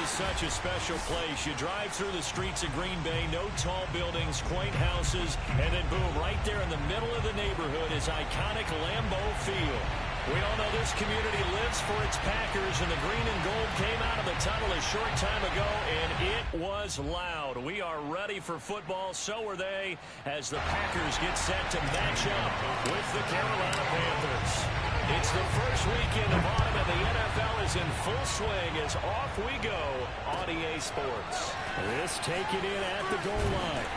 is such a special place. You drive through the streets of Green Bay, no tall buildings, quaint houses, and then boom, right there in the middle of the neighborhood is iconic Lambeau Field. We all know this community lives for its Packers, and the green and gold came out of the tunnel a short time ago, and it was loud. We are ready for football. So are they, as the Packers get set to match up with the Carolina Panthers. It's the first weekend of autumn, and the NFL is in full swing as off we go on EA Sports. This taken in at the goal line.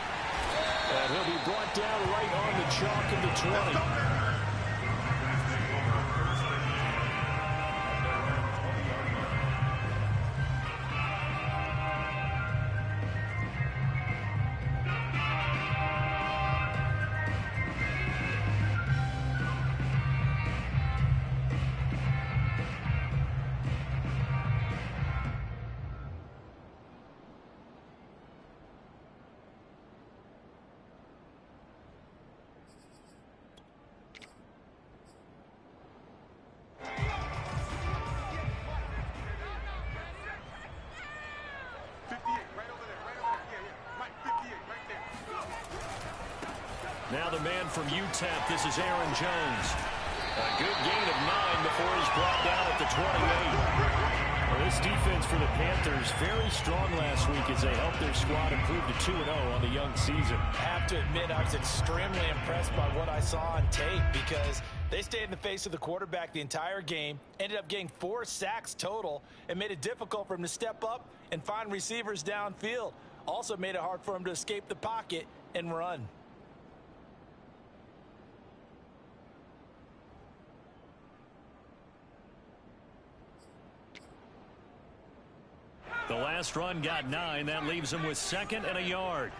And he'll be brought down right on the chalk of the 20. Now the man from UTEP, this is Aaron Jones. A good gain of 9 before he's brought down at the 28. Well, this defense for the Panthers very strong last week as they helped their squad improve to 2-0 on the young season. I have to admit, I was extremely impressed by what I saw on tape because they stayed in the face of the quarterback the entire game, ended up getting 4 sacks total, and made it difficult for him to step up and find receivers downfield. Also made it hard for him to escape the pocket and run. The last run got 9. That leaves him with 2nd and a yard.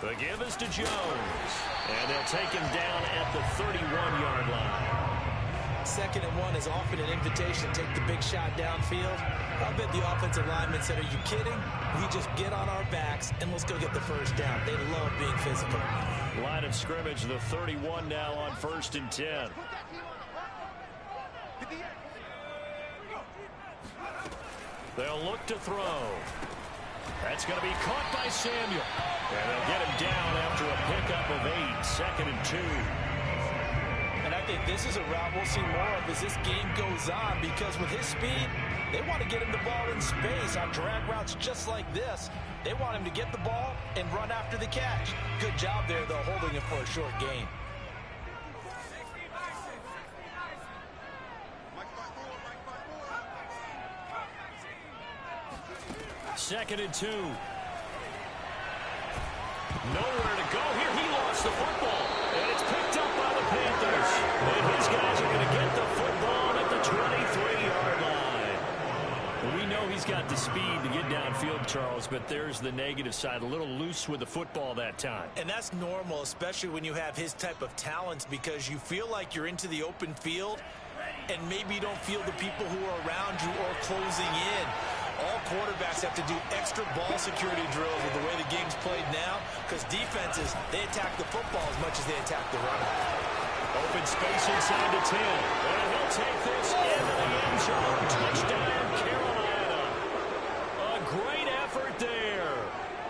The give is to Jones. And they'll take him down at the 31-yard line. 2nd and 1 is often an invitation to take the big shot downfield. I bet the offensive lineman said, are you kidding? We just get on our backs and let's go get the first down. They love being physical. Line of scrimmage, the 31 now on 1st and 10. They'll look to throw. That's going to be caught by Samuel. And they'll get him down after a pickup of 8, 2nd and 2. And I think this is a route we'll see more of as this game goes on because with his speed, they want to get him the ball in space on drag routes just like this. They want him to get the ball and run after the catch. Good job there, though, holding him for a short gain. Second and 2. Nowhere to go here. He lost the football. And it's picked up by the Panthers. And his guys are going to get the football at the 23-yard line. We know he's got the speed to get downfield, Charles, but there's the negative side. A little loose with the football that time. And that's normal, especially when you have his type of talents, because you feel like you're into the open field and maybe you don't feel the people who are around you or closing in. All quarterbacks have to do extra ball security drills with the way the game's played now because defenses, they attack the football as much as they attack the run. Open space inside the 10. And he'll take this into the end zone. Touchdown, Carolina. A great effort there.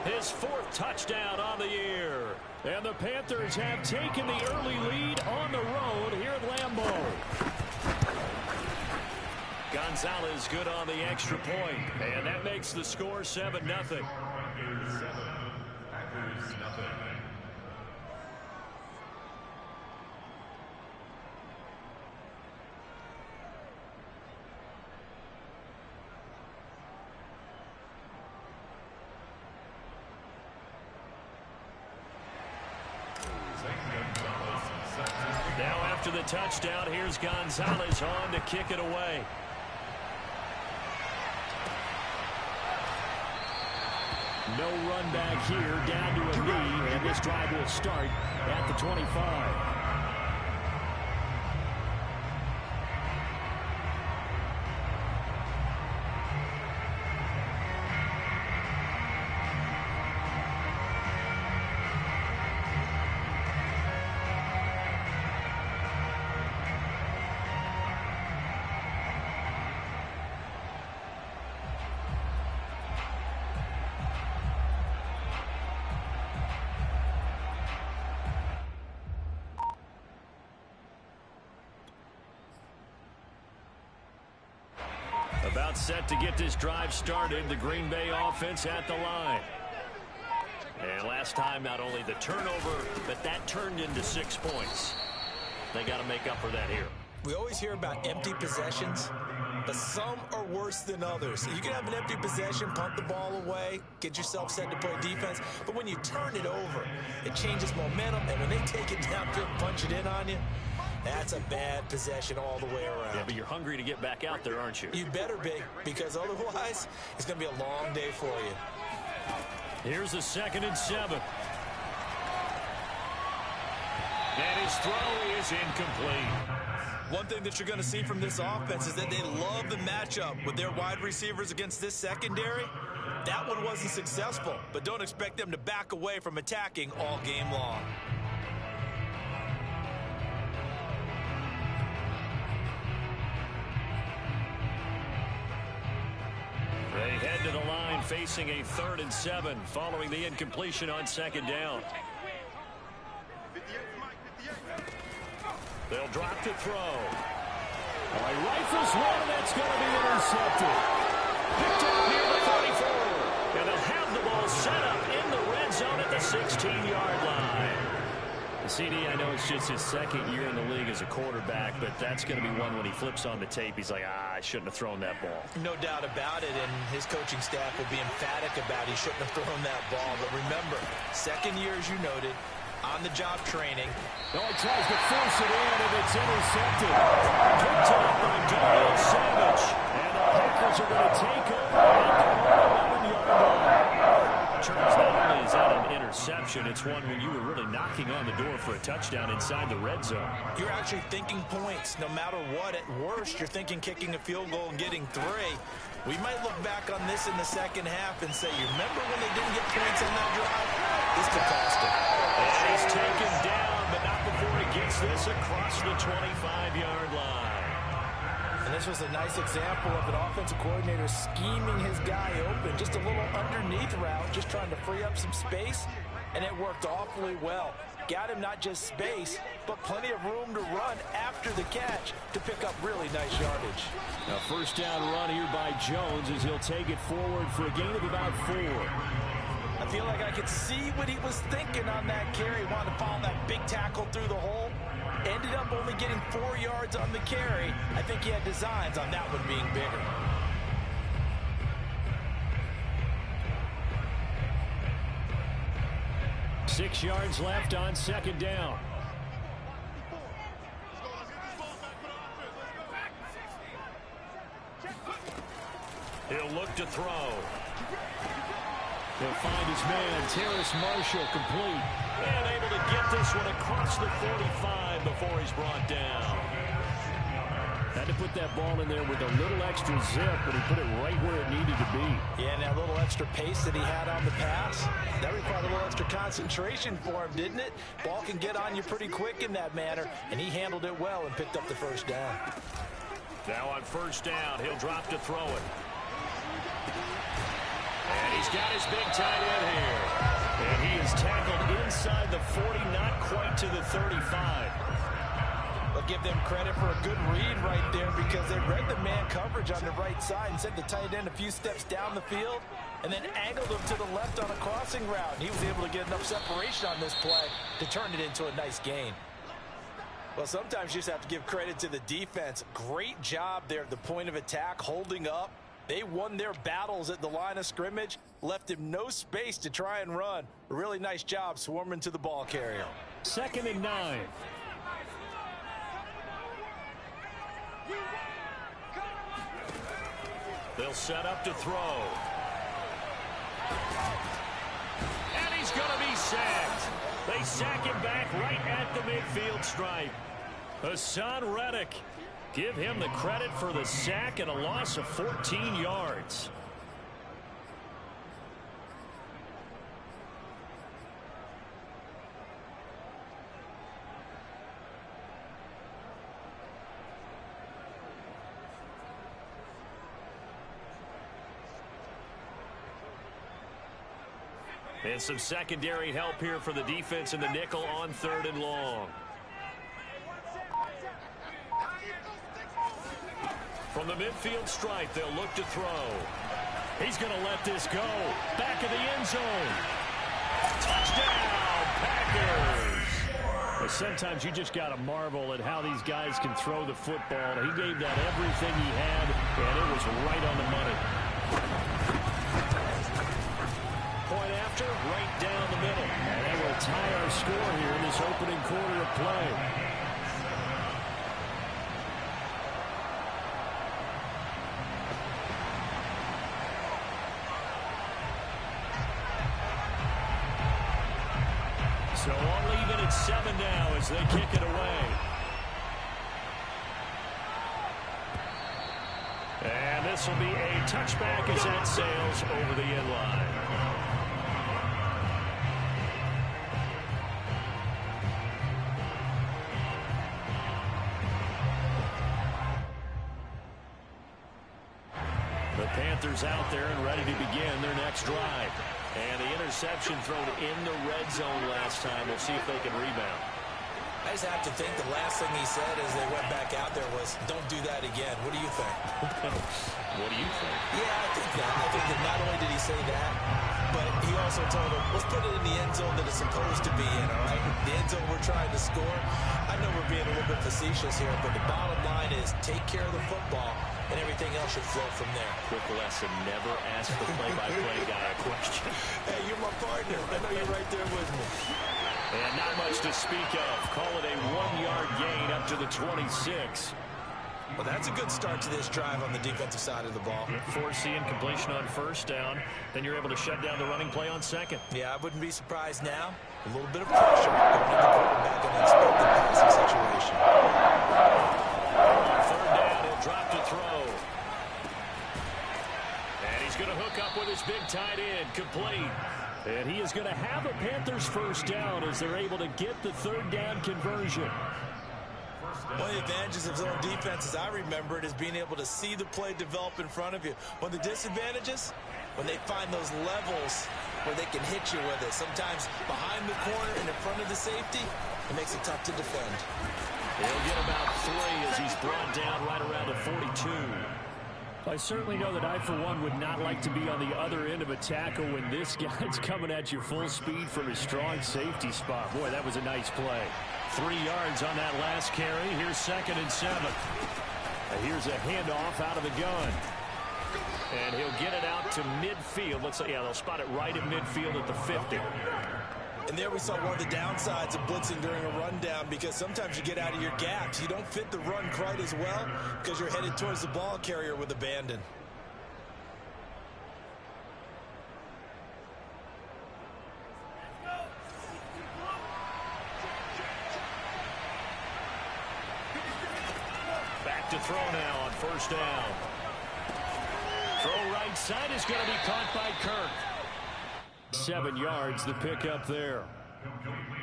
His 4th touchdown on the year. And the Panthers have taken the early lead on the road here at Lambeau. Gonzalez good on the extra point, and that makes the score 7-0. Now after the touchdown, here's Gonzalez on to kick it away. No run back here, down to a knee, and this drive will start at the 25. About set to get this drive started. The Green Bay offense at the line. And last time, not only the turnover, but that turned into 6 points. They got to make up for that here. We always hear about empty possessions, but some are worse than others. You can have an empty possession, punt the ball away, get yourself set to play defense, but when you turn it over, it changes momentum, and when they take it downfield and punch it in on you, that's a bad possession all the way around. Yeah, but you're hungry to get back out there, aren't you? You better be, because otherwise, it's going to be a long day for you. Here's a 2nd and 7. And his throw is incomplete. One thing that you're going to see from this offense is that they love the matchup with their wide receivers against this secondary. That one wasn't successful, but don't expect them to back away from attacking all game long. They head to the line facing a 3rd and 7 following the incompletion on 2nd down. They'll drop to throw. He rifles one, and that's going to be intercepted. Picked up near the 34. And they'll have the ball set up in the red zone at the 16-yard line. CD, I know it's just his 2nd year in the league as a quarterback, but that's going to be one when he flips on the tape. He's like, I shouldn't have thrown that ball. No doubt about it, and his coaching staff will be emphatic about he shouldn't have thrown that ball. But remember, 2nd year, as you noted, on-the-job training. No, he tries to force it in, and it's intercepted. Picked up by Daniel Savage. And the Packers are going to take over at the 11-yard line. Turns, not only is that an interception, it's one when you were really knocking on the door for a touchdown inside the red zone. You're actually thinking points. No matter what, at worst, you're thinking kicking a field goal and getting 3. We might look back on this in the 2nd half and say, you remember when they didn't get points on that drive? This could cost them. And he's taken down, but not before he gets this across the 25-yard line. And this was a nice example of an offensive coordinator scheming his guy open. Just a little underneath route, just trying to free up some space, and it worked awfully well. Got him not just space, but plenty of room to run after the catch to pick up really nice yardage. Now, 1st down run here by Jones as he'll take it forward for a gain of about 4. I feel like I could see what he was thinking on that carry. Wanted to follow that big tackle through the hole. Ended up only getting 4 yards on the carry. I think he had designs on that one being bigger. Six yards left on 2nd down. He'll look to throw. He'll find his man, Terrace Marshall, complete. And able to get this one across the 45 before he's brought down. Had to put that ball in there with a little extra zip, but he put it right where it needed to be. Yeah, and that little extra pace that he had on the pass, that required a little extra concentration for him, didn't it? Ball can get on you pretty quick in that manner, and he handled it well and picked up the 1st down. Now on 1st down, he'll drop to throw it. And he's got his big tight end here. And he is tackled inside the 40, not quite to the 35. I'll give them credit for a good read right there because they read the man coverage on the right side and sent the tight end a few steps down the field and then angled him to the left on a crossing route. And he was able to get enough separation on this play to turn it into a nice gain. Well, sometimes you just have to give credit to the defense. Great job there at the point of attack, holding up. They won their battles at the line of scrimmage, left him no space to try and run. A really nice job swarming to the ball carrier. 2nd and 9. They'll set up to throw. And he's going to be sacked. They sack him back right at the midfield stripe. Hassan Reddick. Give him the credit for the sack and a loss of 14 yards. And some secondary help here for the defense in the nickel on 3rd and long. From the midfield stripe, they'll look to throw. He's going to let this go. Back of the end zone. Touchdown, Packers. Well, sometimes you just got to marvel at how these guys can throw the football. He gave that everything he had, and it was right on the money. Point after, right down the middle. And that will tie our score here in this opening quarter of play. So all even at 7 now as they kick it away. And this will be a touchback as that sails over the end line. The Panthers out there and ready to begin their next drive. And the interception thrown in the red zone last time. We'll see if they can rebound. I just have to think the last thing he said as they went back out there was, don't do that again. What do you think? What do you think? Yeah, I think that. I think that not only did he say that, but he also told him, let's put it in the end zone that it's supposed to be in, all right? The end zone we're trying to score. I know we're being a little bit facetious here, but the bottom line is take care of the football, and everything else should flow from there. Quick lesson, never ask the play-by-play guy a question. Hey, you're my partner. I know you're right there with me. And not much to speak of. Call it a 1-yard gain up to the 26. Well, that's a good start to this drive on the defensive side of the ball. Forcing completion on first down. Then you're able to shut down the running play on second. Yeah, I wouldn't be surprised now. A little bit of pressure going to the quarterback in an expected passing situation. Third down, he'll drop to throw. And he's going to hook up with his big tight end, complete. And he is going to have a Panthers first down as they're able to get the third down conversion. One of the advantages of zone defense, as I remember it, is being able to see the play develop in front of you. One of the disadvantages, when they find those levels where they can hit you with it. Sometimes behind the corner and in front of the safety, it makes it tough to defend. He'll get about 3 as he's brought down right around the 42. I certainly know that I, for one, would not like to be on the other end of a tackle when this guy's coming at you full speed from his strong safety spot. Boy, that was a nice play. 3 yards on that last carry. Here's 2nd and 7. Here's a handoff out of the gun. And he'll get it out to midfield. Let's say, yeah, they'll spot it right at midfield at the 50. And there we saw one of the downsides of blitzing during a rundown, because sometimes you get out of your gaps. You don't fit the run quite as well because you're headed towards the ball carrier with abandon. Back to throw now on first down. Throw right side is going to be caught by Kirk. 7 yards, the pickup there.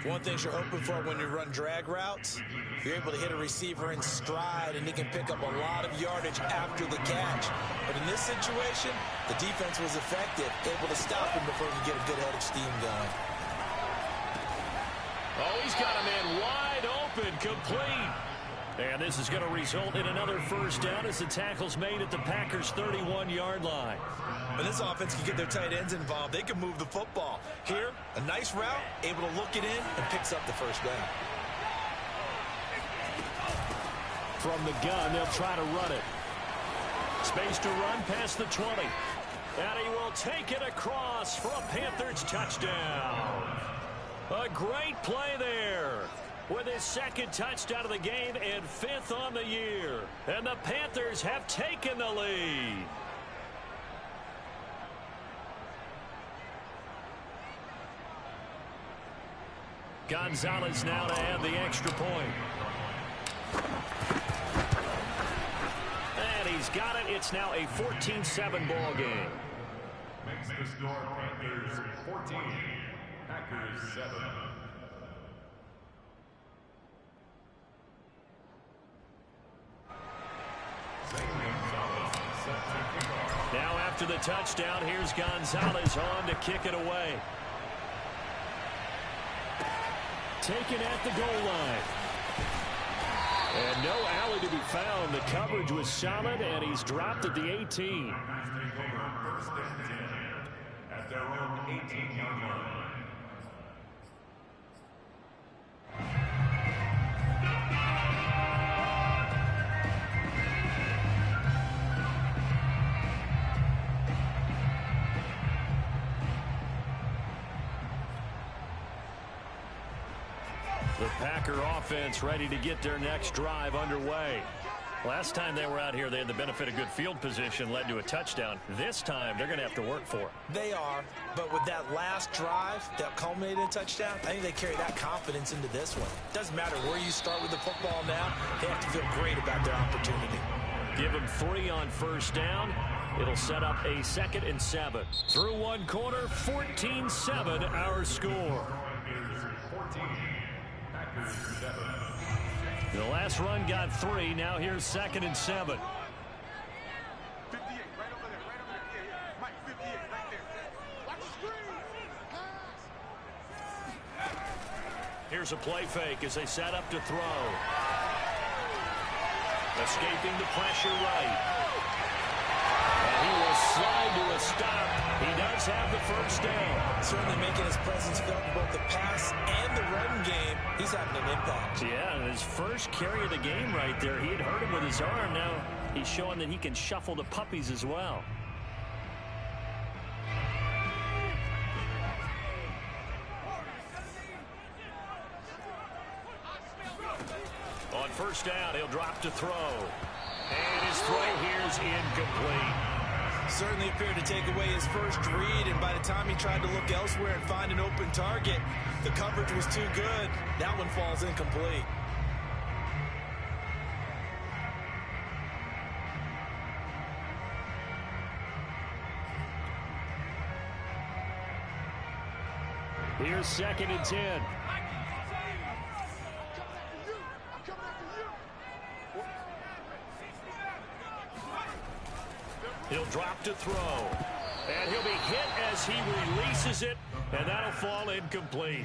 One thing you're hoping for when you run drag routes, you're able to hit a receiver in stride, and he can pick up a lot of yardage after the catch. But in this situation, the defense was effective, able to stop him before he could get a good head of steam going. Oh, he's got a man wide open, complete. And this is going to result in another first down as the tackle's made at the Packers' 31-yard line. When this offense can get their tight ends involved, they can move the football. Here, a nice route, able to look it in, and picks up the first down. From the gun, they'll try to run it. Space to run past the 20. And he will take it across for a Panthers touchdown. A great play there, with his 2nd touchdown of the game and 5th on the year. And the Panthers have taken the lead. Gonzalez now to add the extra point. And he's got it. It's now a 14-7 ball game. Makes the score Panthers 14, Packers 7. Now after the touchdown, here's Gonzalez on to kick it away. Taken at the goal line. And no alley to be found. The coverage was solid, and he's dropped at the 18. At their own 18-yard line. The Packer offense ready to get their next drive underway. Last time they were out here, they had the benefit of good field position, led to a touchdown. This time, they're going to have to work for it. They are, but with that last drive that culminated in a touchdown, I think they carry that confidence into this one. Doesn't matter where you start with the football now, they have to feel great about their opportunity. Give them 3 on first down. It'll set up a 2nd and 7. Through one quarter, 14-7 our score. The last run got 3. Now here's 2nd and 7. 58, right over there, Yeah. Mike, 58, right there. Watch the screen. Here's a play fake as they set up to throw. Escaping the pressure right. And he will slide to a stop. He does have the first down. Certainly making his presence felt in both the pass and the run game. He's having an impact. Yeah, and his first carry of the game right there. He had hurt him with his arm. Now he's showing that he can shuffle the puppies as well. On first down, he'll drop to throw. And his throw here is incomplete. Certainly appeared to take away his first read, and by the time he tried to look elsewhere and find an open target, the coverage was too good. That one falls incomplete. Here's 2nd and 10. He'll drop to throw. And he'll be hit as he releases it, and that'll fall incomplete.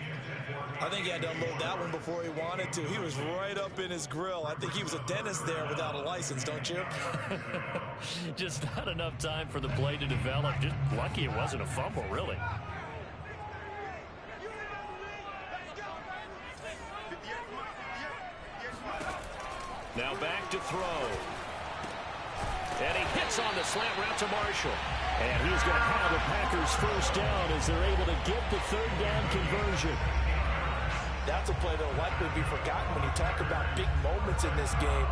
I think he had to unload that one before he wanted to. He was right up in his grill. I think he was a dentist there without a license, don't you? Just not enough time for the play to develop. Just lucky it wasn't a fumble, really. Now back to throw. And he hits on the slant route to Marshall. And he's going to have the Packers first down as they're able to get the 3rd down conversion. That's a play that will likely be forgotten when you talk about big moments in this game.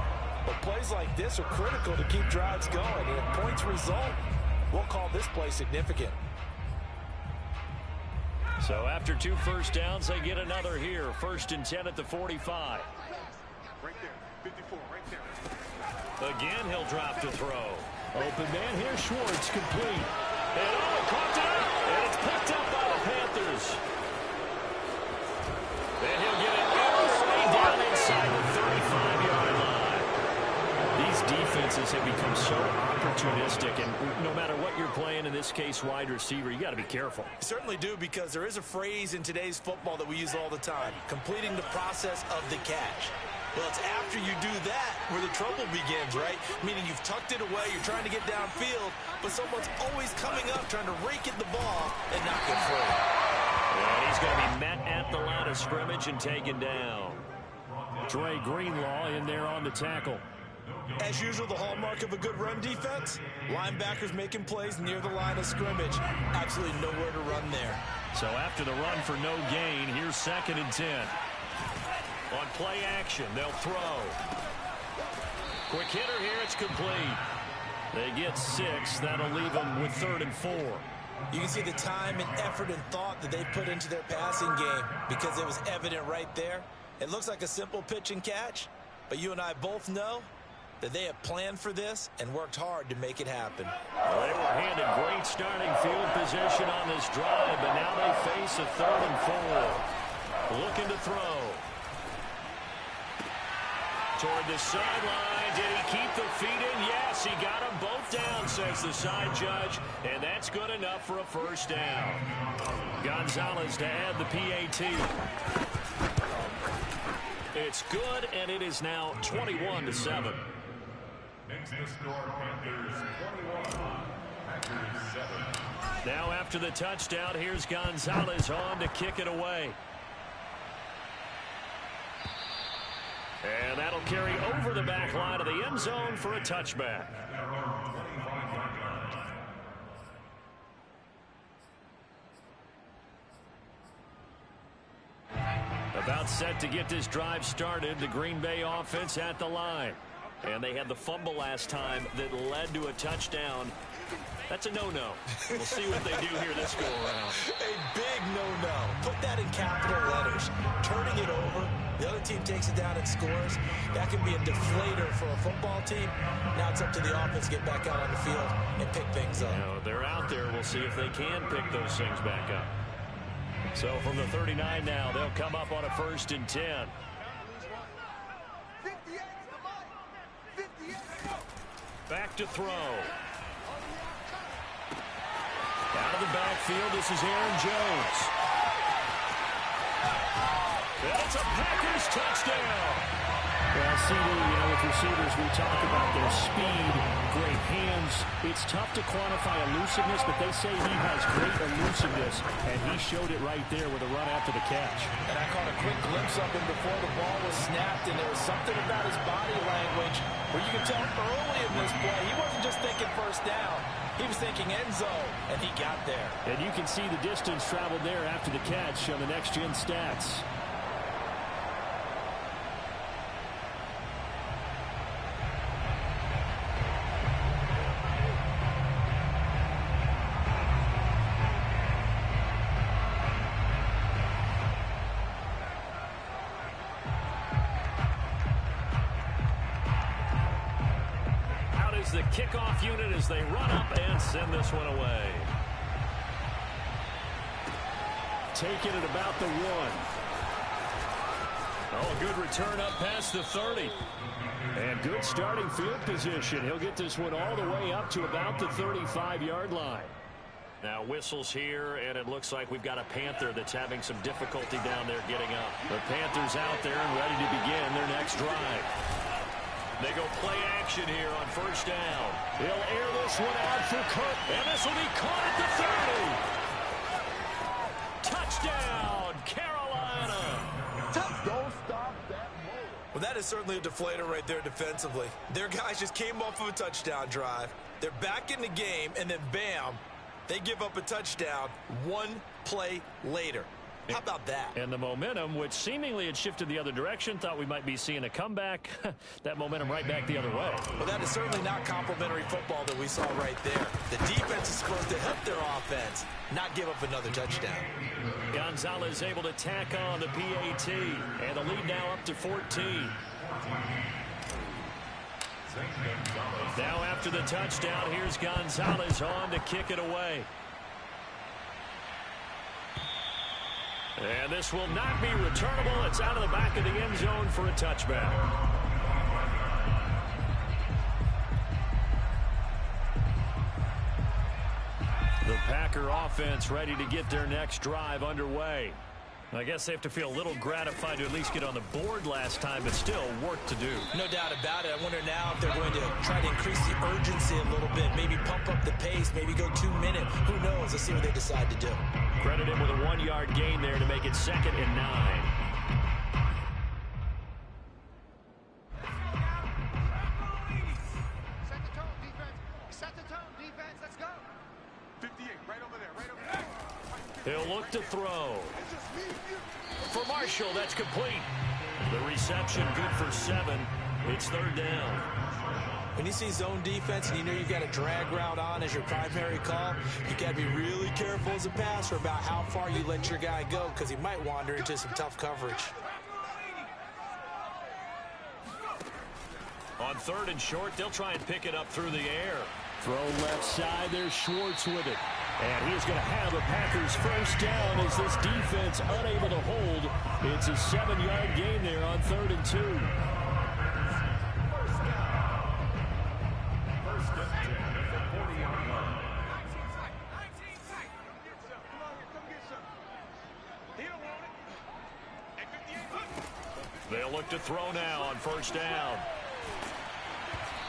But plays like this are critical to keep drives going. And if points result, we'll call this play significant. So after 2 first downs, they get another here. 1st and 10 at the 45. Right there, 54, right there. Again, he'll drop to throw. Open man here, Schwartz, complete. And caught it, and it's picked up by the Panthers. And he'll get it all the way down inside the 35-yard line. These defenses have become so opportunistic, and no matter what you're playing, in this case, wide receiver, you got to be careful. You certainly do, because there is a phrase in today's football that we use all the time: completing the process of the catch. Well, it's after you do that where the trouble begins, right? Meaning you've tucked it away, you're trying to get downfield, but someone's always coming up trying to rake at the ball and knock it free. And he's going to be met at the line of scrimmage and taken down. Trey Greenlaw in there on the tackle. As usual, the hallmark of a good run defense, linebackers making plays near the line of scrimmage. Absolutely nowhere to run there. So after the run for no gain, here's 2nd and 10. On play action, they'll throw. Quick hitter here, it's complete. They get 6. That'll leave them with 3rd and 4. You can see the time and effort and thought that they put into their passing game, because it was evident right there. It looks like a simple pitch and catch, but you and I both know that they have planned for this and worked hard to make it happen. Well, they were handed great starting field position on this drive, but now they face a 3rd and 4. Looking to throw. Toward the sideline. Did he keep the feet in? Yes, he got them both down, says the side judge, and that's good enough for a first down. Gonzalez to add the PAT. It's good, and it is now 21-7. Makes the score Panthers 21, Packers 7. Now after the touchdown, here's Gonzalez on to kick it away. And that'll carry over the back line of the end zone for a touchback. About set to get this drive started, the Green Bay offense at the line. And they had the fumble last time that led to a touchdown. That's a no-no. We'll see what they do here this go-around. A big no-no. Put that in capital letters. Turning it over, the other team takes it down and scores. That can be a deflator for a football team. Now it's up to the offense to get back out on the field and pick things up. They're out there. We'll see if they can pick those things back up. So from the 39 now, they'll come up on a 1st and 10. Back to throw. Out of the backfield, this is Aaron Jones. And it's a Packers touchdown. Well, CD, with receivers, we talk about their speed, great hands. It's tough to quantify elusiveness, but they say he has great elusiveness, and he showed it right there with a run after the catch. And I caught a quick glimpse of him before the ball was snapped, and there was something about his body language where you can tell early in this play, he wasn't just thinking first down. He was thinking end zone, and he got there. And you can see the distance traveled there after the catch on the next-gen stats. The kickoff unit as they run up and send this one away. Taking it about the 1. Oh, a good return up past the 30. And good starting field position. He'll get this one all the way up to about the 35-yard line. Now whistles here, and it looks like we've got a Panther that's having some difficulty down there getting up. The Panthers out there and ready to begin their next drive. They go play action here on 1st down. He'll air this one out for Kirk, and this will be caught at the 30. Touchdown, Carolina. Don't stop that move. Well, that is certainly a deflator right there defensively. Their guys just came off of a touchdown drive. They're back in the game, and then bam, they give up a touchdown 1 play later. How about that? And the momentum, which seemingly had shifted the other direction, thought we might be seeing a comeback. That momentum right back the other way. Well, that is certainly not complimentary football that we saw right there. The defense is supposed to help their offense, not give up another touchdown. Gonzalez able to tack on the PAT, and the lead now up to 14. Now after the touchdown, here's Gonzalez on to kick it away. And this will not be returnable. It's out of the back of the end zone for a touchback. The Packer offense ready to get their next drive underway. I guess they have to feel a little gratified to at least get on the board last time, but still work to do. No doubt about it. I wonder now if they're going to try to increase the urgency a little bit, maybe pump up the pace, maybe go 2 minutes. Who knows? Let's see what they decide to do. Credit him with a 1-yard gain there to make it 2nd and 9. Set the tone, defense. Set the tone, defense. Let's go. 58, right over there, right over there. He'll look to throw. For Marshall, that's complete. The reception good for 7. It's 3rd down. When you see zone defense and you know you've got a drag route on as your primary call, you got to be really careful as a passer about how far you let your guy go because he might wander into some tough coverage. On 3rd and short, they'll try and pick it up through the air. Throw left side, there's Schwartz with it. And he's going to have a Packers 1st down as this defense unable to hold. It's a 7-yard gain there on 3rd and 2. They'll They'll look to throw now on first down.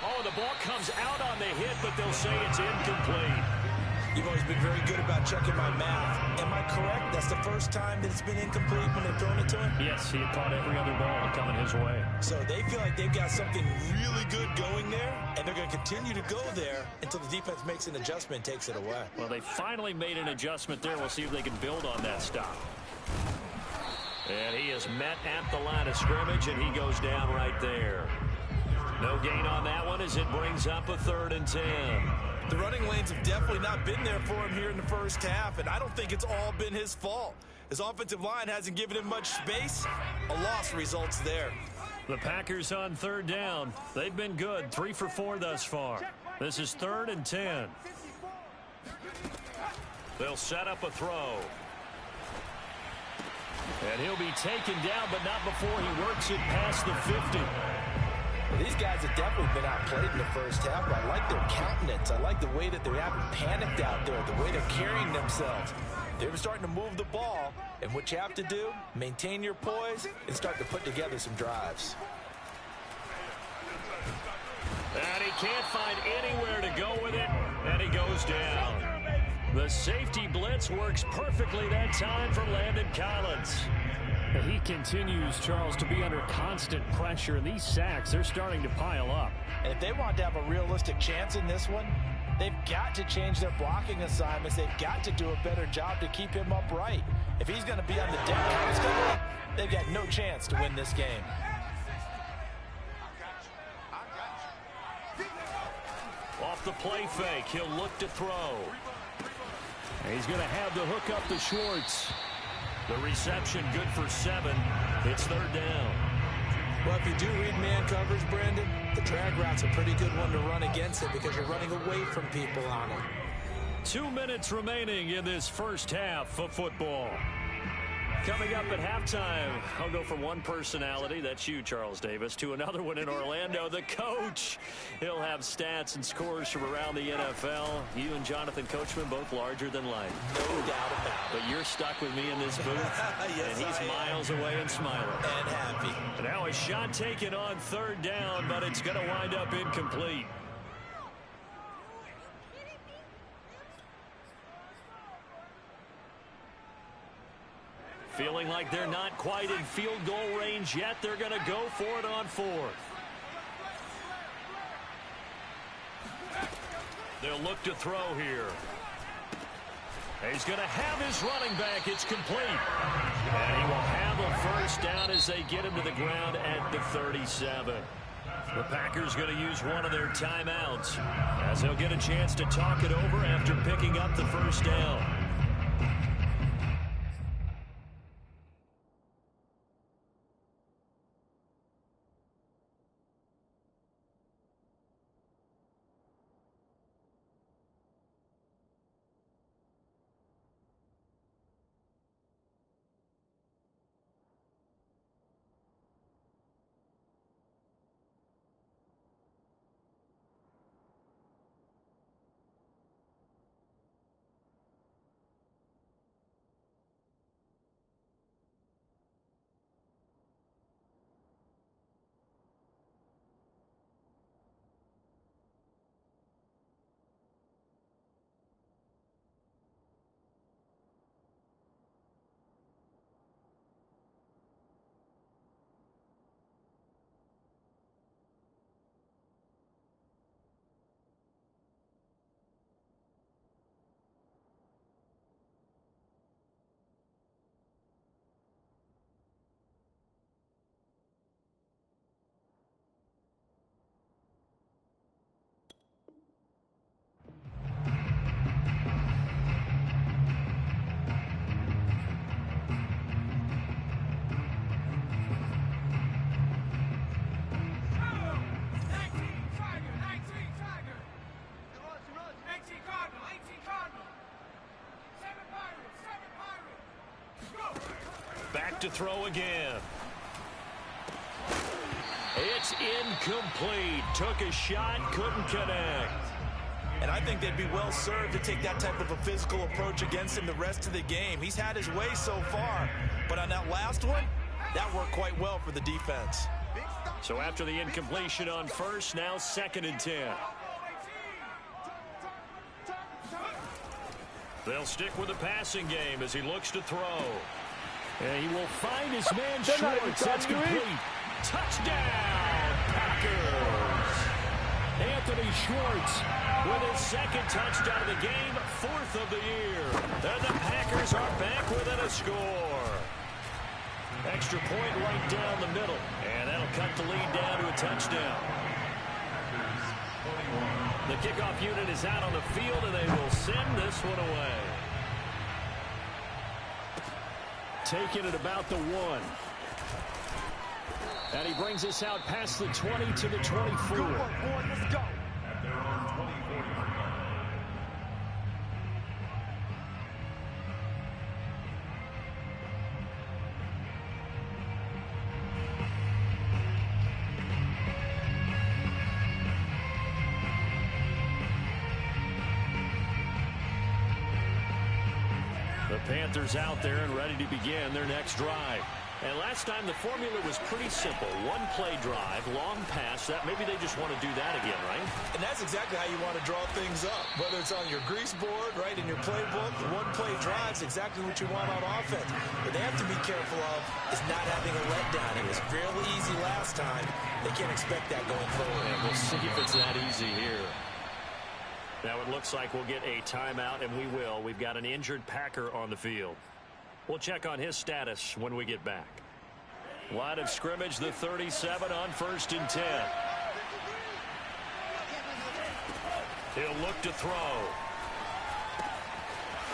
Oh, the ball comes out on the hit, but they'll say it's incomplete. You've always been very good about checking my math. Am I correct? That's the first time that it's been incomplete when they've thrown it to him? Yes, he had caught every other ball coming his way. So they feel like they've got something really good going there, and they're going to continue to go there until the defense makes an adjustment and takes it away. Well, they finally made an adjustment there. We'll see if they can build on that stop. And he is met at the line of scrimmage, and he goes down right there. No gain on that one as it brings up a 3rd and 10. The running lanes have definitely not been there for him here in the first half, and I don't think it's all been his fault. His offensive line hasn't given him much space. A loss results there. The Packers on 3rd down. They've been good, 3 for 4 thus far. This is 3rd and 10. They'll set up a throw. And he'll be taken down, but not before he works it past the 50. Well, these guys have definitely been outplayed in the first half, but I like their countenance. I like the way that they haven't panicked out there, the way they're carrying themselves. They're starting to move the ball, and what you have to do, maintain your poise and start to put together some drives. And he can't find anywhere to go with it, and he goes down. The safety blitz works perfectly that time for Landon Collins. He continues, Charles, to be under constant pressure, and these sacks, they're starting to pile up. And if they want to have a realistic chance in this one, they've got to change their blocking assignments. They've got to do a better job to keep him upright. If he's going to be on the deck constantly, they've got no chance to win this game. Off the play fake, he'll look to throw. He's going to have to hook up to Schwartz. The reception good for 7. It's 3rd down. Well, if you do read man coverage, Brandon, the drag route's a pretty good one to run against it because you're running away from people on it. 2 minutes remaining in this first half of football. Coming up at halftime, I'll go from one personality, that's you, Charles Davis, to another one in Orlando, the coach. He'll have stats and scores from around the NFL. You and Jonathan Coachman, both larger than life. No doubt about it. But you're stuck with me in this booth, Yes, and he's miles away and smiling. And happy. And now a shot taken on 3rd down, but it's going to wind up incomplete. Feeling like they're not quite in field goal range yet. They're going to go for it on 4th. They'll look to throw here. He's going to have his running back. It's complete. And he will have a first down as they get him to the ground at the 37. The Packers going to use one of their timeouts as they'll get a chance to talk it over after picking up the first down. Back to throw again. It's incomplete. Took a shot, couldn't connect. And I think they'd be well served to take that type of a physical approach against him the rest of the game. He's had his way so far, but on that last one, That worked quite well for the defense. So after the incompletion on first, now 2nd and 10. They'll stick with the passing game as he looks to throw. And he will find his man Schwartz. That's complete. Touchdown, Packers! Anthony Schwartz With his 2nd touchdown of the game, 4th of the year. And the Packers are back within a score. Extra point right down the middle. And that'll cut the lead down to a touchdown. The kickoff unit is out on the field, and they will send this one away. taking it about the 1. And he brings us out past the 20 to the 24. Good work, boy. Let's go. At their own 20-40 line. The Panthers out there and ready to begin their next drive. And last time the formula was pretty simple. One play drive, long pass. That maybe they just want to do that again, right? And that's exactly how you want to draw things up. Whether it's on your grease board, right, in your playbook, one play drive's exactly what you want on offense. What they have to be careful of is not having a letdown. It was fairly easy last time. They can't expect that going forward. And we'll see if it's that easy here. Now it looks like we'll get a timeout, and we will. We've got an injured Packer on the field. We'll check on his status when we get back. Line of scrimmage, the 37 on 1st and 10. He'll look to throw.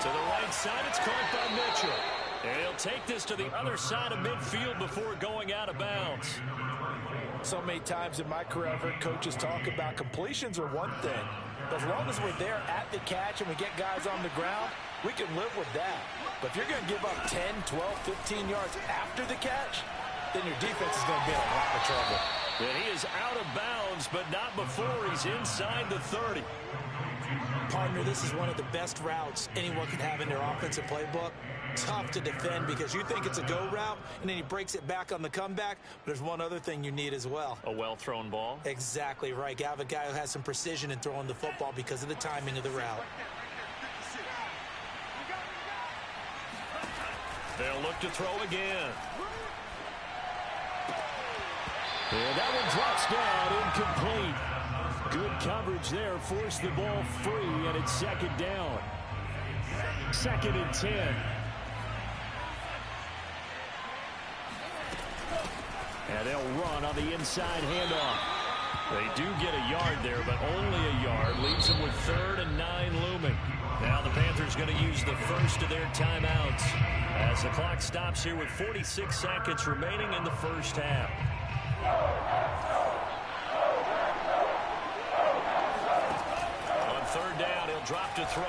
To the right side, it's caught by Mitchell. And he'll take this to the other side of midfield before going out of bounds. So many times in my career, I've heard coaches talk about completions are one thing. But as long as we're there at the catch and we get guys on the ground, we can live with that. But if you're going to give up 10, 12, 15 yards after the catch, then your defense is going to be in a lot of trouble. And he is out of bounds, but not before he's inside the 30. Partner, this is one of the best routes anyone can have in their offensive playbook. Tough to defend because you think it's a go route, and then he breaks it back on the comeback. But there's one other thing you need as well. A well-thrown ball. Exactly right. You have a guy who has some precision in throwing the football because of the timing of the route. They'll look to throw again. And that one drops down, incomplete. Good coverage there, forced the ball free, and it's 2nd down. 2nd and 10. And they'll run on the inside handoff. They do get a yard there, but only a yard. Leaves them with 3rd and 9 looming. Now the Panthers going to use the first of their timeouts as the clock stops here with 46 seconds remaining in the first half. On 3rd down, he'll drop to throw.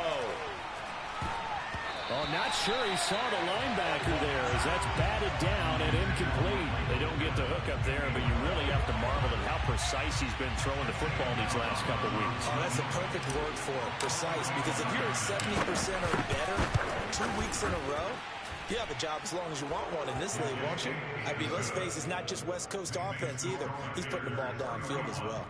Oh, not sure he saw the linebacker there as that's batted down and incomplete. They don't get the hook up there, but you really have to marvel at how precise he's been throwing the football these last couple weeks. Oh, that's the perfect word for it, precise, because if you're at 70% or better 2 weeks in a row, you have a job as long as you want one in this league, won't you? I mean, let's face it, it's not just West Coast offense either. He's putting the ball downfield as well.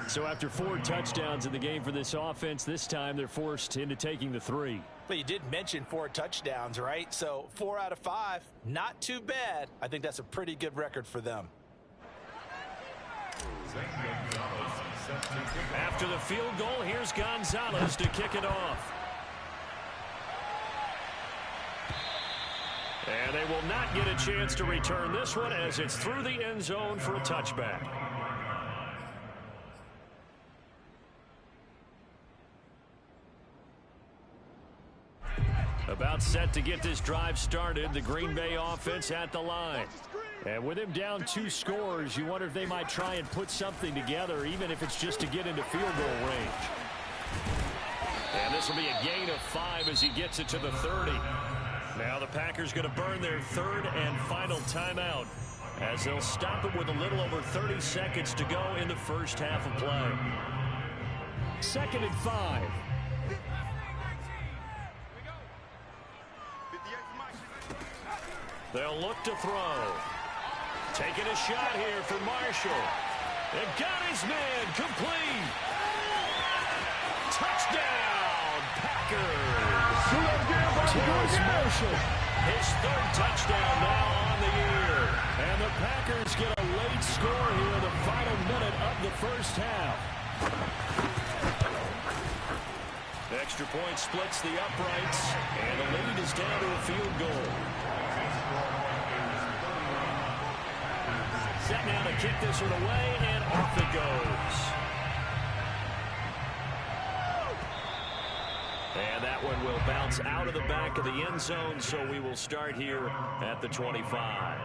So after 4 touchdowns in the game for this offense, this time they're forced into taking the 3. But you did mention 4 touchdowns, right? So 4 out of 5, not too bad. I think that's a pretty good record for them. After the field goal, here's Gonzalez to kick it off. And they will not get a chance to return this one as it's through the end zone for a touchback. About set to get this drive started, the Green Bay offense at the line. And with him down 2 scores, you wonder if they might try and put something together, even if it's just to get into field goal range. And this will be a gain of 5 as he gets it to the 30. Now the Packers going to burn their 3rd and final timeout as they'll stop it with a little over 30 seconds to go in the first half of play. 2nd and 5. They'll look to throw. Taking a shot here for Marshall. And got his man complete. Touchdown, Packers. Terrace Marshall, his third touchdown now on the year. And the Packers get a late score here in the final minute of the first half. Extra point splits the uprights, and the lead is down to a field goal. Set now to kick this one away, and off it goes. And that one will bounce out of the back of the end zone, so we will start here at the 25.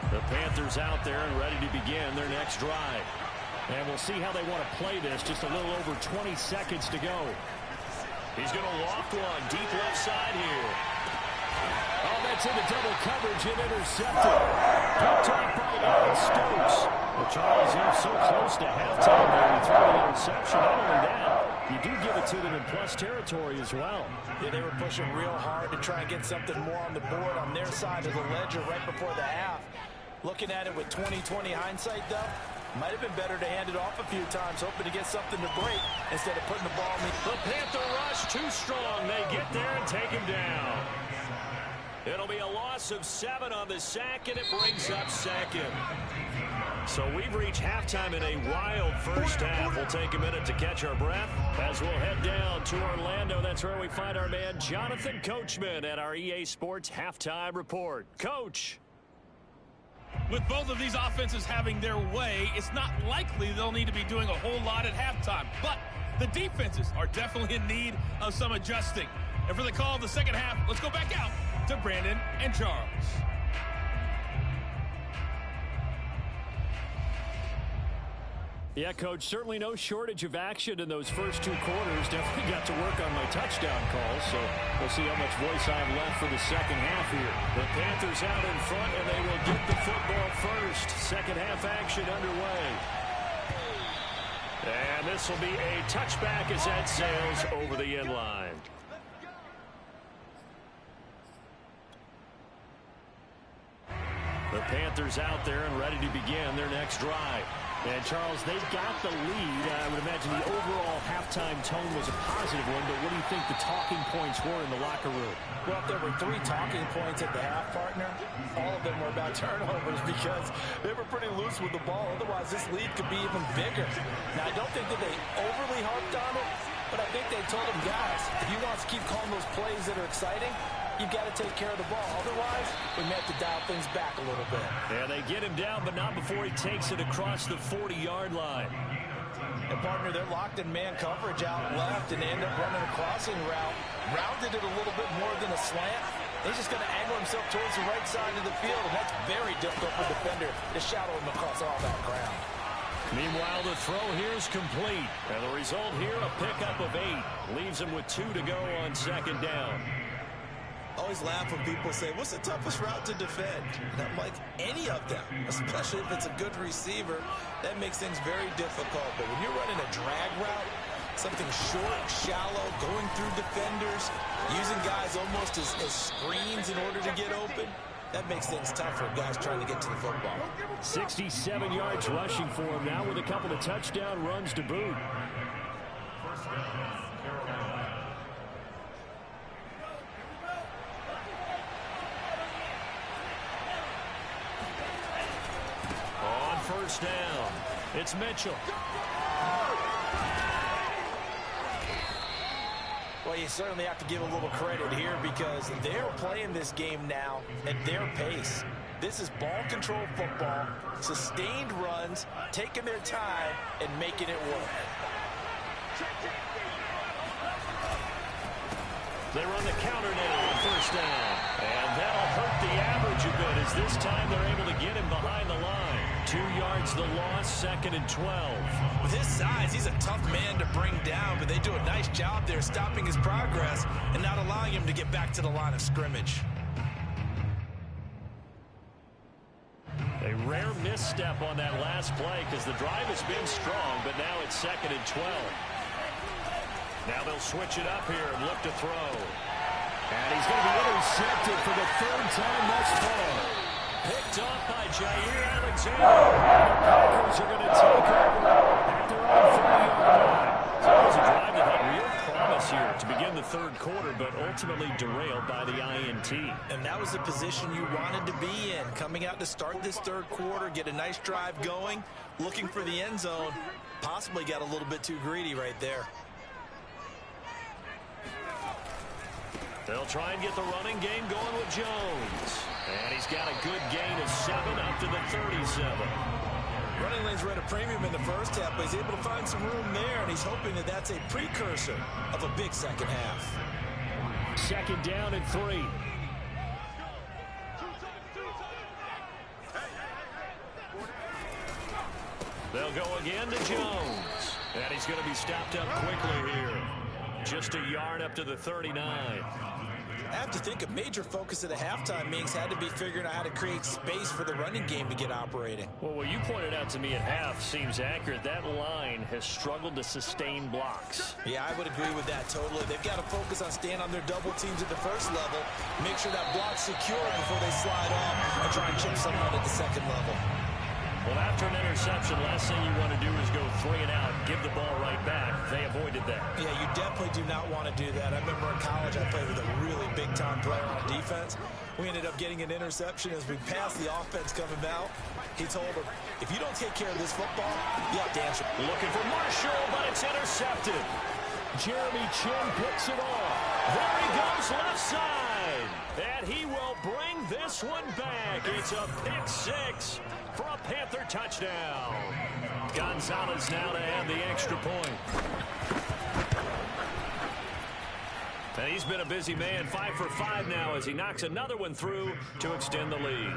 The Panthers out there and ready to begin their next drive. And we'll see how they want to play this. Just a little over 20 seconds to go. He's going to loft one deep left side here. Oh, that's into double coverage and intercepted. Picked off by Aaron Stokes. Well, Charles, you're so close to halftime there. You throw the interception. Not only that, you do give it to them in plus territory as well. Yeah, they were pushing real hard to try and get something more on the board on their side of the ledger right before the half. Looking at it with 20/20 hindsight, though, might have been better to hand it off a few times, hoping to get something to break instead of putting the ball in the... The Panther rush too strong. They get there and take him down. It'll be a loss of 7 on the sack, and it brings up second. So we've reached halftime in a wild first half. We'll take a minute to catch our breath as we'll head down to Orlando. That's where we find our man Jonathan Coachman at our EA Sports Halftime Report. Coach. With both of these offenses having their way, it's not likely they'll need to be doing a whole lot at halftime. But the defenses are definitely in need of some adjusting. And for the call of the second half, let's go back out to Brandon and Charles. Yeah, Coach, certainly no shortage of action in those first 2 quarters. Definitely got to work on my touchdown calls, so we'll see how much voice I have left for the second half here. The Panthers out in front, and they will get the football first. Second half action underway. And this will be a touchback as that sails over the end line. The Panthers out there and ready to begin their next drive. And, Charles, they've got the lead. I would imagine the overall halftime tone was a positive one, but what do you think the talking points were in the locker room? Well, if there were 3 talking points at the half, partner, all of them were about turnovers because they were pretty loose with the ball. Otherwise, this lead could be even bigger. Now, I don't think that they overly harped on it, but I think they told them, guys, if you want to keep calling those plays that are exciting, you've got to take care of the ball. Otherwise, we may have to dial things back a little bit. Yeah, they get him down, but not before he takes it across the 40-yard line. And, partner, they're locked in man coverage out left, and they end up running a crossing route. Rounded it a little bit more than a slant. He's just going to angle himself towards the right side of the field, and that's very difficult for a defender to shadow him across all that ground. Meanwhile, the throw here is complete. And the result here, a pickup of 8. Leaves him with 2 to go on second down. Always laugh when people say, what's the toughest route to defend? And I'm like, any of them, especially if it's a good receiver, that makes things very difficult. But when you're running a drag route, something short, shallow, going through defenders, using guys almost as screens in order to get open, that makes things tough for guys trying to get to the football. 67 yards rushing for him now with a couple of touchdown runs to boot. On first down, it's Mitchell. Well, you certainly have to give a little credit here because they're playing this game now at their pace. This is ball control football, sustained runs, taking their time, and making it work. They run the counter now on first down. And that'll hurt the average a bit as this time they're able to get him behind the line. 2 yards the loss, 2nd and 12. With his size, he's a tough man to bring down, but they do a nice job there stopping his progress and not allowing him to get back to the line of scrimmage. A rare misstep on that last play because the drive has been strong, but now it's 2nd and 12. Now they'll switch it up here and look to throw. And he's going to be intercepted for the third time thus far. Picked off by Jair Alexander. The Packers are going to take over at their own 30-yard line. So it was a drive that had real promise here to begin the third quarter, but ultimately derailed by the INT. And that was the position you wanted to be in. Coming out to start this third quarter, get a nice drive going, looking for the end zone. Possibly got a little bit too greedy right there. They'll try and get the running game going with Jones. And he's got a good gain of 7 up to the 37. Running lanes were at a premium in the first half, but he's able to find some room there, and he's hoping that that's a precursor of a big second half. Second down and 3. They'll go again to Jones. And he's going to be stopped up quickly here. Just a yard up to the 39. I have to think a major focus at the halftime meetings had to be figuring out how to create space for the running game to get operating. Well, what you pointed out to me at half seems accurate. That line has struggled to sustain blocks. Yeah, I would agree with that totally. They've got to focus on staying on their double teams at the first level, make sure that block's secure before they slide off and try and chip someone at the second level. Well, after an interception, last thing you want to do is go 3 and out, give the ball right back. They avoided that. Yeah, you definitely do not want to do that. I remember in college I played with a really big-time player on defense. We ended up getting an interception as we passed the offense coming out. He told him, if you don't take care of this football, you'll dance. Looking for Marshall, but it's intercepted. Jeremy Chin picks it off. There he goes left side. And he will bring this one back. It's a pick 6 for a Panther touchdown. Gonzalez now to add the extra point. And he's been a busy man, 5 for 5 now as he knocks another one through to extend the lead.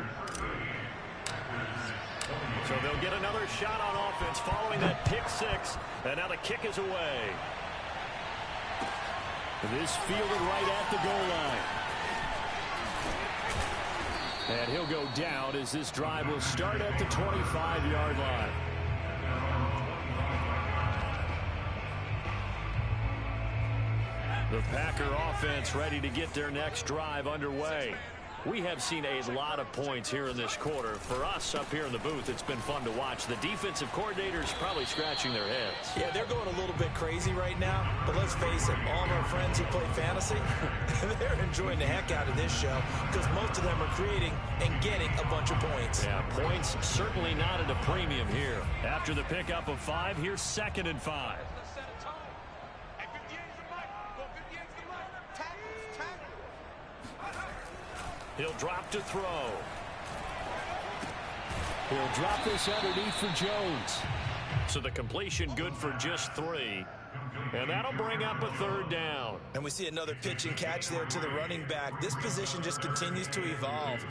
So they'll get another shot on offense following that pick 6. And now the kick is away. This fielded right at the goal line. And he'll go down as this drive will start at the 25-yard line. The Packer offense ready to get their next drive underway. We have seen a lot of points here in this quarter. For us up here in the booth, it's been fun to watch. The defensive coordinators probably scratching their heads. Yeah, they're going a little bit crazy right now, but let's face it, all of our friends who play fantasy, they're enjoying the heck out of this show because most of them are creating and getting a bunch of points. Yeah, points certainly not at a premium here. After the pickup of 5, here's 2nd and 5. He'll drop to throw. He'll drop this underneath for Jones. So the completion good for just 3. And that'll bring up a 3rd down. And we see another pitch and catch there to the running back. This position just continues to evolve.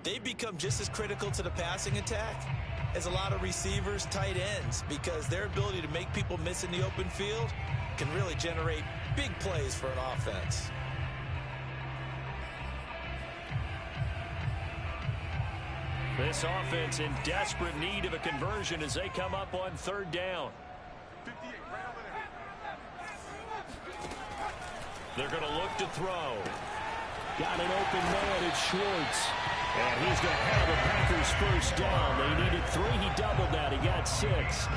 They become just as critical to the passing attack as a lot of receivers, tight ends, because their ability to make people miss in the open field can really generate big plays for an offense. This offense in desperate need of a conversion as they come up on 3rd down. They're going to look to throw. Got an open man, it's Schwartz. And he's going to have the Packers first down. They needed 3, he doubled that, he got 6.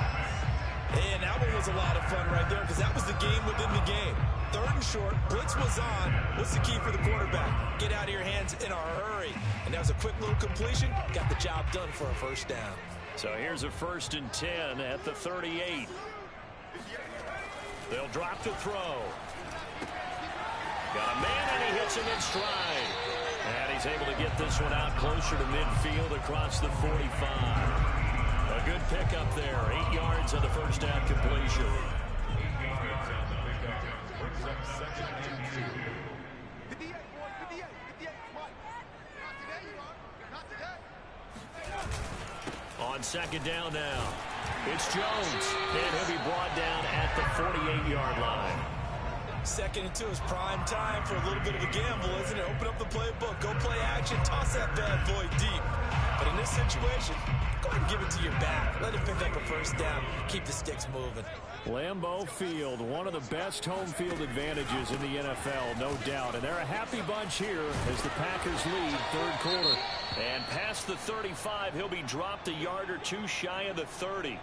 And that one was a lot of fun right there because that was the game within the game. 3rd and short, blitz was on. What's the key for the quarterback? Get out of your hands in a hurry. And that was a quick little completion. Got the job done for a first down. So here's a 1st and 10 at the 38. They'll drop to throw. Got a man and he hits him in stride. And he's able to get this one out closer to midfield across the 45. A good pickup there. 8 yards on the first down completion. On 2nd down now. It's Jones. And he'll be brought down at the 48-yard line. 2nd and 2 is prime time for a little bit of a gamble, isn't it? Open up the playbook, go play action, toss that bad boy deep. But in this situation, go ahead and give it to your back. Let him pick up a first down. Keep the sticks moving. Lambeau Field, one of the best home field advantages in the NFL, no doubt. And they're a happy bunch here as the Packers lead third quarter. And past the 35, he'll be dropped a yard or two shy of the 30.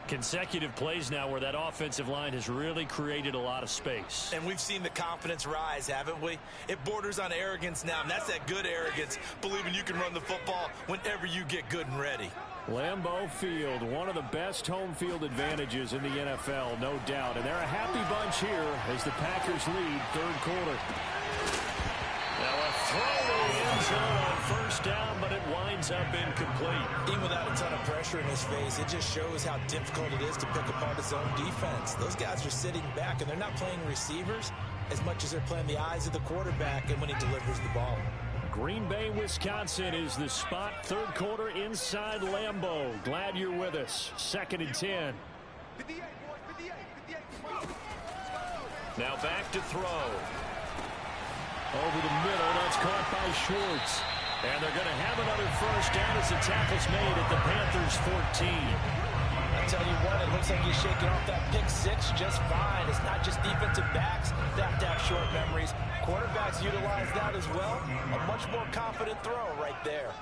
Consecutive plays now where that offensive line has really created a lot of space. And we've seen the confidence rise, haven't we? It borders on arrogance now, and that's that good arrogance, believing you can run the football whenever you get good and ready. Lambeau Field, one of the best home field advantages in the NFL, no doubt. And they're a happy bunch here as the Packers lead third quarter. Now a throw to the end zone on first down, but it winds up incomplete. Even without a ton of pressure in his face, it just shows how difficult it is to pick apart his own defense. Those guys are sitting back, and they're not playing receivers as much as they're playing the eyes of the quarterback and when he delivers the ball. Green Bay, Wisconsin is the spot. Third quarter inside Lambeau. Glad you're with us. 2nd and 10. 58, boys, 58. Now back to throw. Over the middle, that's caught by Schwartz. And they're going to have another first down as the tackle's made at the Panthers 14. I tell you what, it looks like he's shaking off that pick six just fine. It's not just defensive backs that have to have short memories. Quarterbacks utilize that as well. A much more confident throw right there.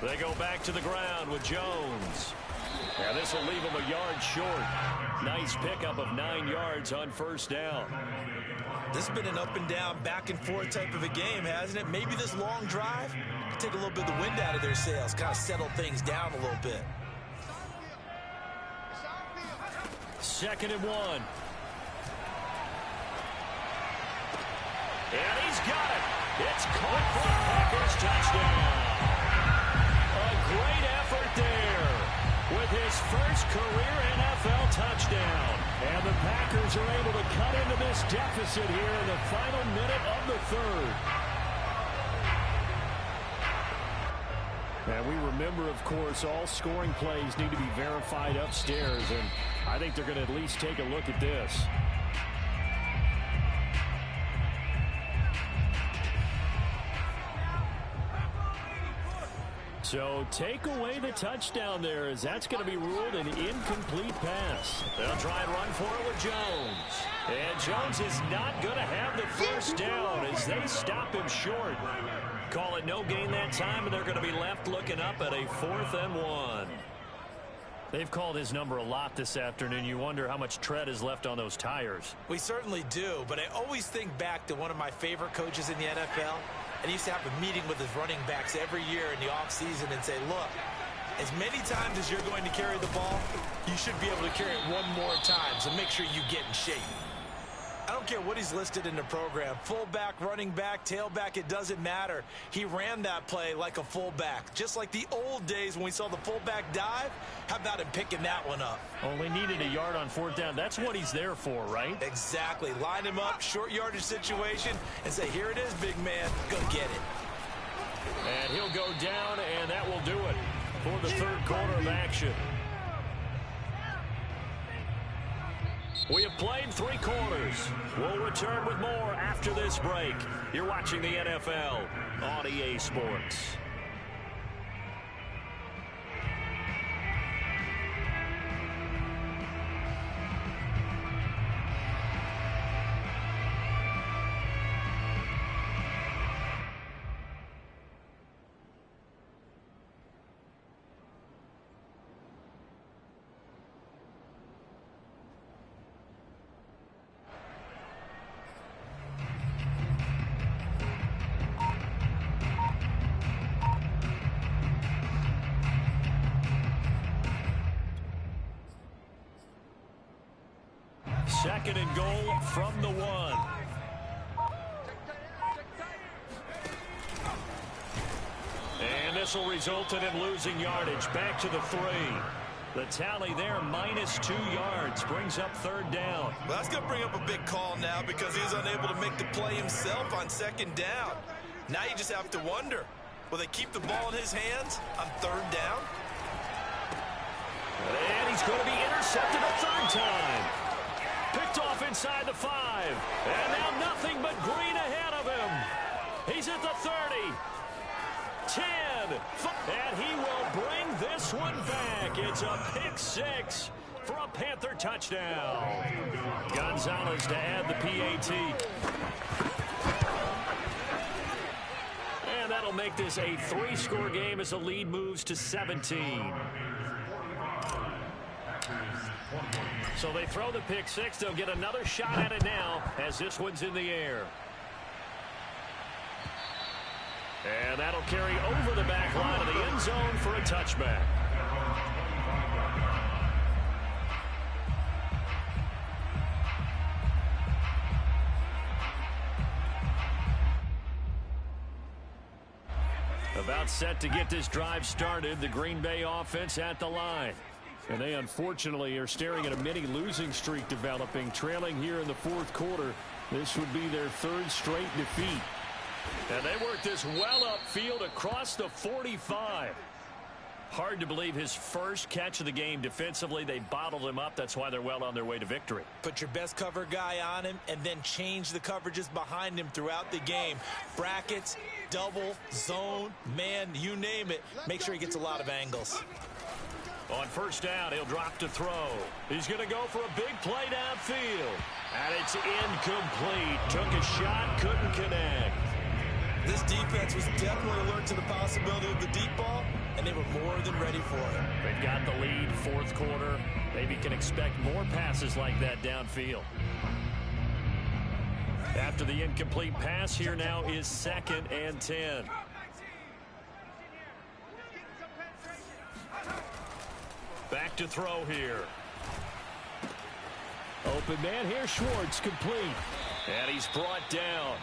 They go back to the ground with Jones. And this will leave him a yard short. Nice pickup of 9 yards on first down. This has been an up and down, back and forth type of a game, hasn't it? Maybe this long drive could take a little bit of the wind out of their sails, kind of settle things down a little bit. 2nd and 1. And he's got it. It's caught for the Packers touchdown. A great effort there with his first career NFL touchdown. And the Packers are able to cut into this deficit here in the final minute of the third. And we remember, of course, all scoring plays need to be verified upstairs. And I think they're going to at least take a look at this. So take away the touchdown there, as that's going to be ruled an incomplete pass. They'll try and run for it with Jones. And Jones is not going to have the first down as they stop him short. Call it no gain that time, and they're going to be left looking up at a 4th and 1. They've called his number a lot this afternoon. You wonder how much tread is left on those tires. We certainly do, but I always think back to one of my favorite coaches in the NFL. And he used to have a meeting with his running backs every year in the offseason and say, look, as many times as you're going to carry the ball, you should be able to carry it one more time, so make sure you get in shape. I don't care what he's listed in the program, fullback, running back, tailback, it doesn't matter. He ran that play like a fullback, just like the old days when we saw the fullback dive. How about him picking that one up? Only needed a yard on 4th down. That's what he's there for, right? Exactly. Line him up, short yardage situation, and say, here it is, big man, go get it. And he'll go down, and that will do it for the third quarter of action. We have played 3 quarters. We'll return with more after this break. You're watching the NFL on EA Sports. Second and goal from the 1. And this will result in him losing yardage. Back to the 3. The tally there, -2 yards, brings up 3rd down. Well, that's going to bring up a big call now because he's unable to make the play himself on 2nd down. Now you just have to wonder, will they keep the ball in his hands on 3rd down? And he's going to be intercepted a 3rd time. Picked off inside the 5. And now nothing but green ahead of him. He's at the 30. 10. And he will bring this one back. It's a pick six for a Panther touchdown. Gonzalez to add the PAT. And that'll make this a 3-score game as the lead moves to 17. So they throw the pick six. They'll get another shot at it now as this one's in the air. And that'll carry over the back line of the end zone for a touchback. About set to get this drive started. The Green Bay offense at the line. And they unfortunately are staring at a mini losing streak developing, trailing here in the fourth quarter. This would be their 3rd straight defeat. And they work this well upfield across the 45. Hard to believe his first catch of the game defensively. They bottled him up. That's why they're well on their way to victory. Put your best cover guy on him and then change the coverages behind him throughout the game. Brackets, double, zone, man, you name it. Make sure he gets a lot of angles. On first down, he'll drop to throw. He's going to go for a big play downfield. And it's incomplete. Took a shot, couldn't connect. This defense was definitely alert to the possibility of the deep ball, and they were more than ready for it. They've got the lead, fourth quarter. Maybe can expect more passes like that downfield. After the incomplete pass, here now is 2nd and 10. Back to throw here. Open man here, Schwartz, complete. And he's brought down.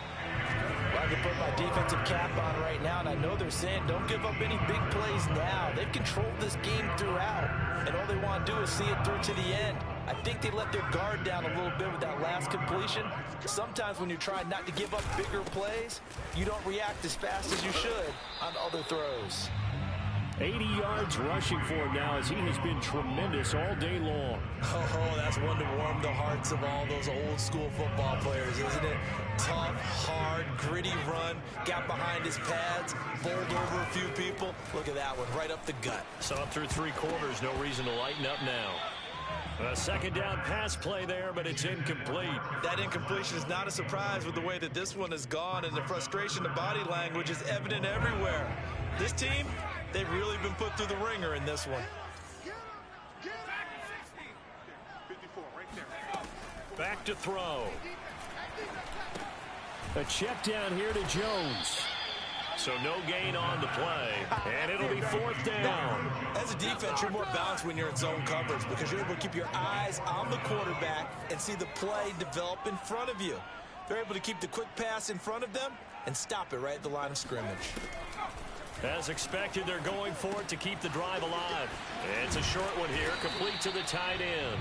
Well, I can put my defensive cap on right now, and I know they're saying don't give up any big plays now. They've controlled this game throughout, and all they want to do is see it through to the end. I think they let their guard down a little bit with that last completion. Sometimes when you're trying not to give up bigger plays, you don't react as fast as you should on other throws. 80 yards rushing for him now as he has been tremendous all day long. Oh, that's one to warm the hearts of all those old school football players, isn't it? Tough, hard, gritty run, got behind his pads, bowled over a few people. Look at that one, right up the gut. Saw through 3 quarters, no reason to lighten up now. A 2nd down pass play there, but it's incomplete. That incompletion is not a surprise with the way that this one has gone, and the frustration, the body language is evident everywhere. This team, they've really been put through the ringer in this one. Back to throw. A check down here to Jones. So no gain on the play, and it'll be 4th down. As a defense, you're more balanced when you're in zone coverage because you're able to keep your eyes on the quarterback and see the play develop in front of you. They're able to keep the quick pass in front of them and stop it right at the line of scrimmage. As expected, they're going for it to keep the drive alive. It's a short one here, complete to the tight end.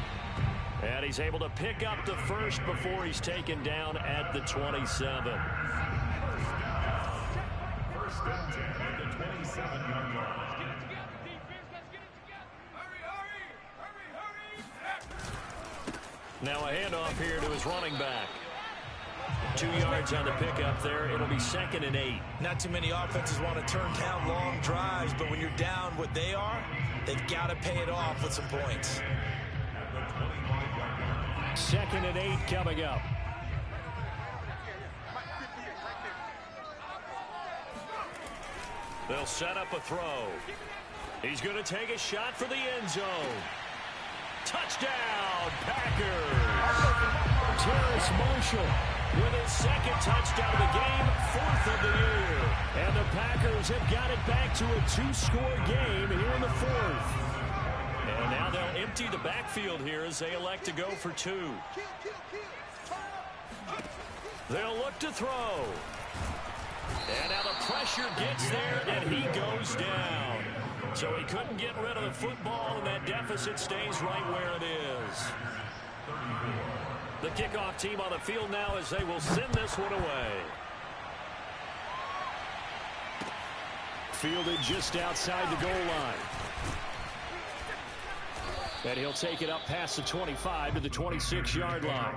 And he's able to pick up the first before he's taken down at the 27. First and 10 at the 27-yard line. Now a handoff here to his running back. 2 yards on the pickup there. It'll be 2nd and 8. Not too many offenses want to turn down long drives, but when you're down what they are, they've got to pay it off with some points. 2nd and 8 coming up. They'll set up a throw. He's going to take a shot for the end zone. Touchdown, Packers! Terrace Marshall with his 2nd touchdown of the game, 4th of the year. And the Packers have got it back to a 2-score game here in the 4th. And now they'll empty the backfield here as they elect to go for 2. They'll look to throw. And now the pressure gets there, and he goes down. So he couldn't get rid of the football, and that deficit stays right where it is. The kickoff team on the field now as they will send this one away. Fielded just outside the goal line. And he'll take it up past the 25 to the 26-yard line.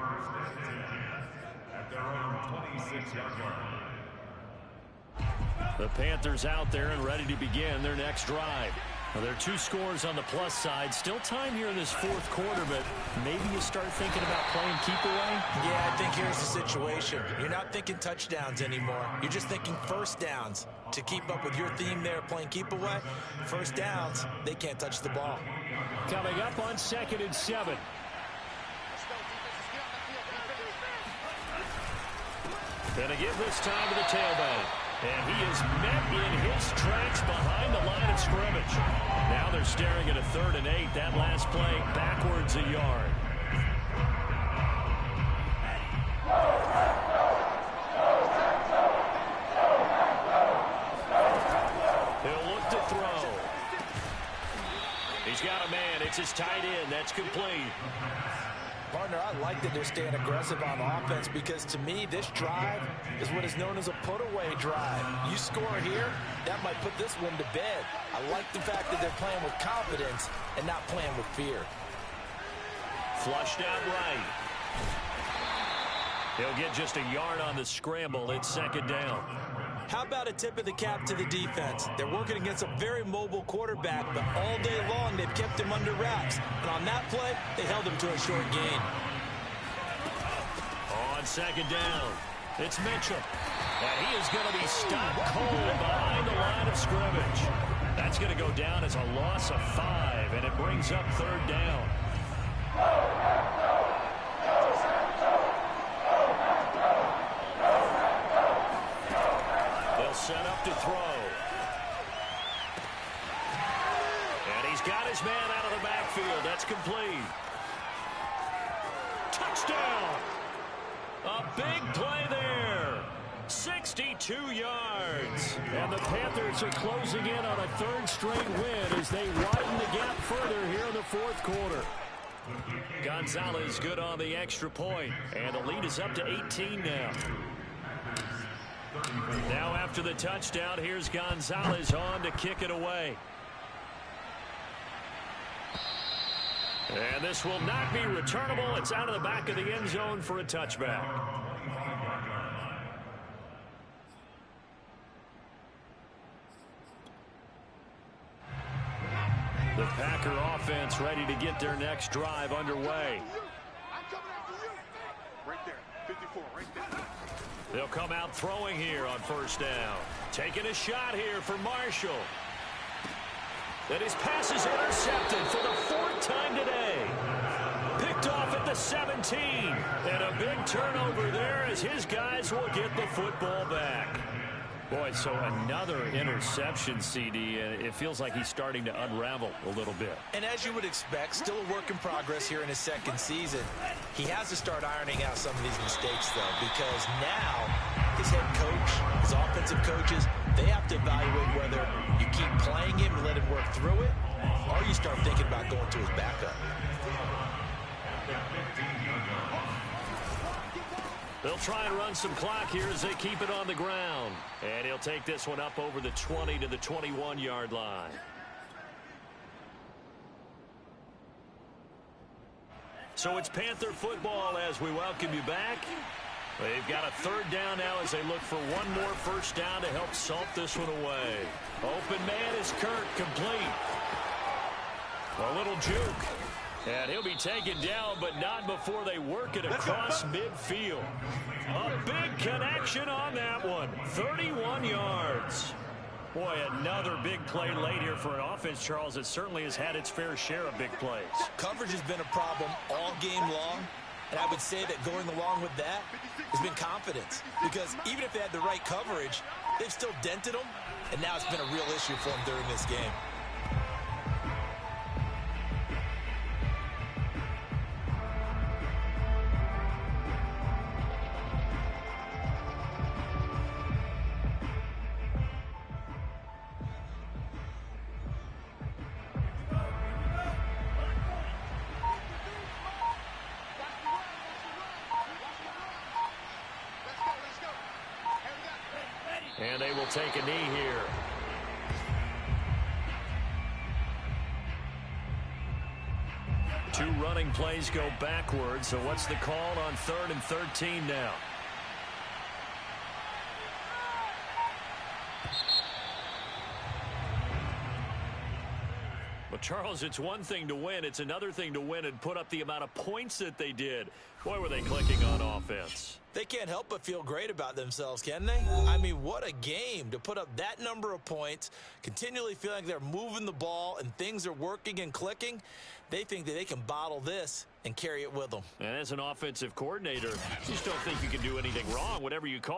At their own 26-yard line. The Panthers out there and ready to begin their next drive. Well, there are 2 scores on the plus side. Still time here in this fourth quarter, but maybe you start thinking about playing keep away? Yeah, I think here's the situation. You're not thinking touchdowns anymore. You're just thinking first downs. To keep up with your theme there, playing keep away, first downs, they can't touch the ball. Coming up on 2nd and 7. And a give this time to the tailback. And he is met in his tracks behind the line of scrimmage. Now they're staring at a 3rd and 8. That last play backwards a yard. He'll look to throw. He's got a man. It's his tight end. That's complete. Partner, I like that they're staying aggressive on offense because to me, this drive is what is known as a put-away drive. You score here, that might put this one to bed. I like the fact that they're playing with confidence and not playing with fear. Flushed out right. He'll get just a yard on the scramble. It's 2nd down. How about a tip of the cap to the defense? They're working against a very mobile quarterback, but all day long they've kept him under wraps. And on that play, they held him to a short gain. On 2nd down, it's Mitchell. And he is going to be stopped cold behind the line of scrimmage. That's going to go down as a loss of 5, and it brings up 3rd down. Set up to throw. And he's got his man out of the backfield. That's complete. Touchdown! A big play there. 62 yards. And the Panthers are closing in on a 3rd straight win as they widen the gap further here in the 4th quarter. Gonzalez good on the extra point. And the lead is up to 18 now. Now after the touchdown, here's Gonzalez on to kick it away. And this will not be returnable. It's out of the back of the end zone for a touchback. The Packer offense ready to get their next drive underway. Right there, 54, right there. They'll come out throwing here on 1st down. Taking a shot here for Marshall. That his pass is intercepted for the 4th time today. Picked off at the 17. And a big turnover there as his guys will get the football back. Boy, so another interception, CD. It feels like he's starting to unravel a little bit. And as you would expect, still a work in progress here in his 2nd season. He has to start ironing out some of these mistakes, though, because now his head coach, his offensive coaches, they have to evaluate whether you keep playing him and let him work through it, or you start thinking about going to his backup. They'll try and run some clock here as they keep it on the ground. And he'll take this one up over the 20 to the 21-yard line. So it's Panther football as we welcome you back. They've got a 3rd down now as they look for one more 1st down to help salt this one away. Open man is Kirk, complete. A little juke. And he'll be taken down, but not before they work it across midfield. A big connection on that one. 31 yards. Boy, another big play late here for an offense, Charles, that certainly has had its fair share of big plays. Coverage has been a problem all game long, and I would say that going along with that has been confidence. Because even if they had the right coverage, they've still dented them, and now it's been a real issue for them during this game. And they will take a knee here. Two running plays go backwards. So what's the call on 3rd and 13 now? Well, Charles, it's one thing to win. It's another thing to win and put up the amount of points that they did. Boy, were they clicking on offense. They can't help but feel great about themselves, can they? I mean, what a game to put up that number of points, continually feeling like they're moving the ball and things are working and clicking. They think that they can bottle this and carry it with them. And as an offensive coordinator, you just don't think you can do anything wrong, whatever you call